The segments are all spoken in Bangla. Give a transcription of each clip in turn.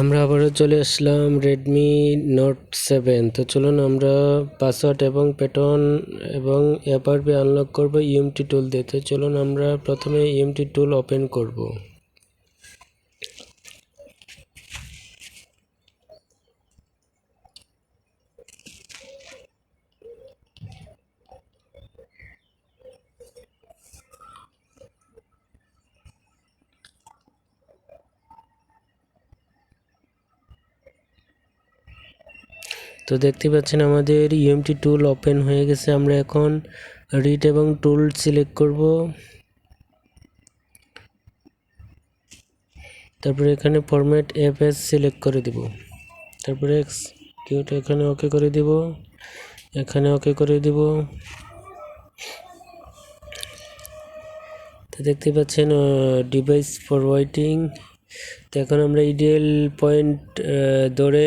আমরা আবারও চলে আসলাম রেডমি নোট 7। তো চলুন আমরা পাসওয়ার্ড এবং প্যাটার্ন এবং এফআরপি আনলক করব ইএমটি টুল দিয়ে। তো চলুন আমরা প্রথমে ইএমটি টুল ওপেন করব। তো দেখতে পাচ্ছেন আমাদের ইএমটি টুল ওপেন হয়ে গেছে। আমরা এখন রিড এবং টুল সিলেক্ট করব। তারপরে এখানে ফরম্যাট এফএস সিলেক্ট করে দেব। তারপরে এক্সিকিউট এখানে ওকে করে দেব, এখানে ওকে করে দেব। তো দেখতে পাচ্ছেন ডিভাইস ফরওয়ার্ডিং। তো এখন আমরা ইডিএল পয়েন্ট ধরে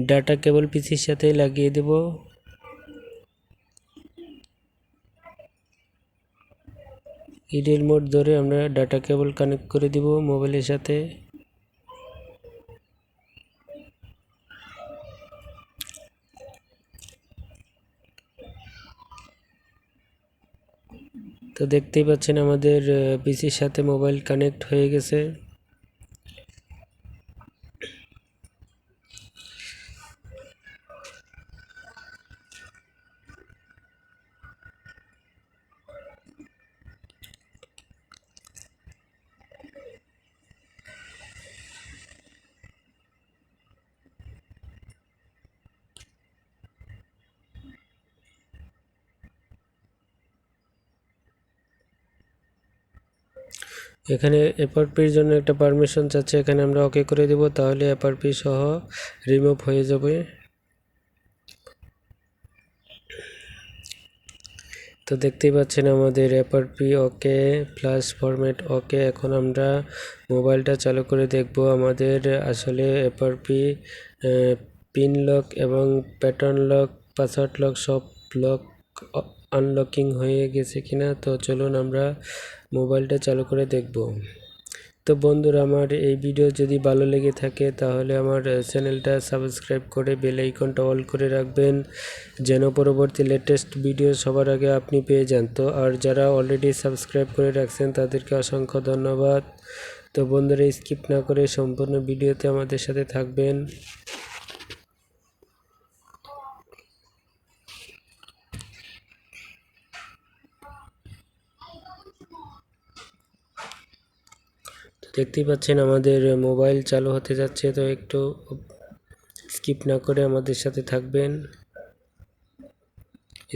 ডাটা কেবল পিসির সাথে লাগিয়ে দেব। ইডিএল মোড ধরে আমরা ডাটা কেবল কানেক্ট করে দিব মোবাইলের সাথে। তো দেখতেই পাচ্ছেন আমাদের পিসির সাথে মোবাইল কানেক্ট হয়ে গেছে। এখানে এফআরপির জন্য একটা পারমিশন চাচ্ছে, এখানে আমরা ওকে করে দেব, তাহলে এফআরপি সহ রিমুভ হয়ে যাবে। তো দেখতেই পাচ্ছেন আমাদের এফআরপি ওকে প্লাস ফরম্যাট ওকে। এখন আমরা মোবাইলটা চালু করে দেখব আমাদের আসলে এফআরপি পিন লক এবং প্যাটার্ন লক, পাসওয়ার্ড লক সব লক আনলকিং হয়ে গেছে কিনা। তো চলুন আমরা মোবাইলটা চালু করে দেখব। তো বন্ধুরা, আমার এই ভিডিও যদি ভালো লেগে থাকে তাহলে আমার চ্যানেলটা সাবস্ক্রাইব করে বেল আইকনটা অল করে রাখবেন, যেন পরবর্তী লেটেস্ট ভিডিও সবার আগে আপনি পেয়ে যান। তো আর যারা অলরেডি সাবস্ক্রাইব করে রাখছেন তাদেরকে অসংখ্য ধন্যবাদ। তো বন্ধুরা, স্কিপ না করে সম্পূর্ণ ভিডিওতে আমাদের সাথে থাকবেন। দেখতেই পাচ্ছেন আমাদের মোবাইল চালু হতে যাচ্ছে, তো একটু স্কিপ না করে আমাদের সাথে থাকবেন।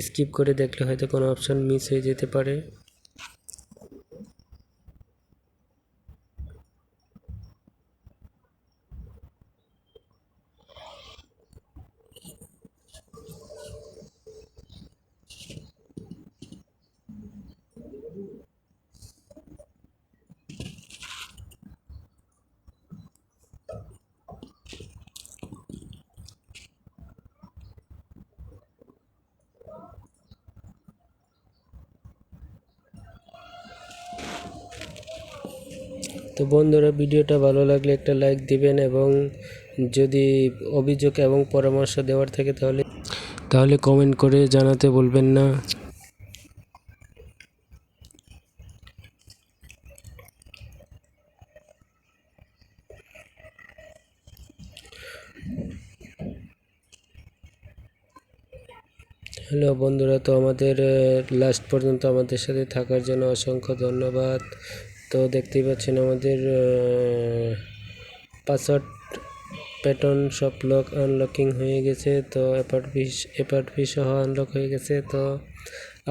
স্কিপ করে দেখলে হয়তো কোনো অপশন মিস হয়ে যেতে পারে। তো বন্ধুরা, ভিডিওটা ভালো লাগলে একটা লাইক দিবেন এবং যদি অভিযোগ এবং পরামর্শ দেওয়ার থাকে তাহলে কমেন্ট করে জানাতে বলবেন না। হ্যালো বন্ধুরা, তো আমাদের লাস্ট পর্যন্ত আমাদের সাথে থাকার জন্য অসংখ্য ধন্যবাদ। তো দেখতেই পাচ্ছেন আমাদের পাসওয়ার্ড প্যাটার্ন সব লক আনলকিং হয়ে গেছে। তো এফআরপি সহ আনলক হয়ে গেছে। তো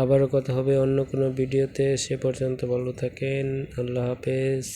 আবারও কথা হবে অন্য কোনো ভিডিওতে। সে পর্যন্ত ভালো থাকেন। আল্লাহ হাফেজ।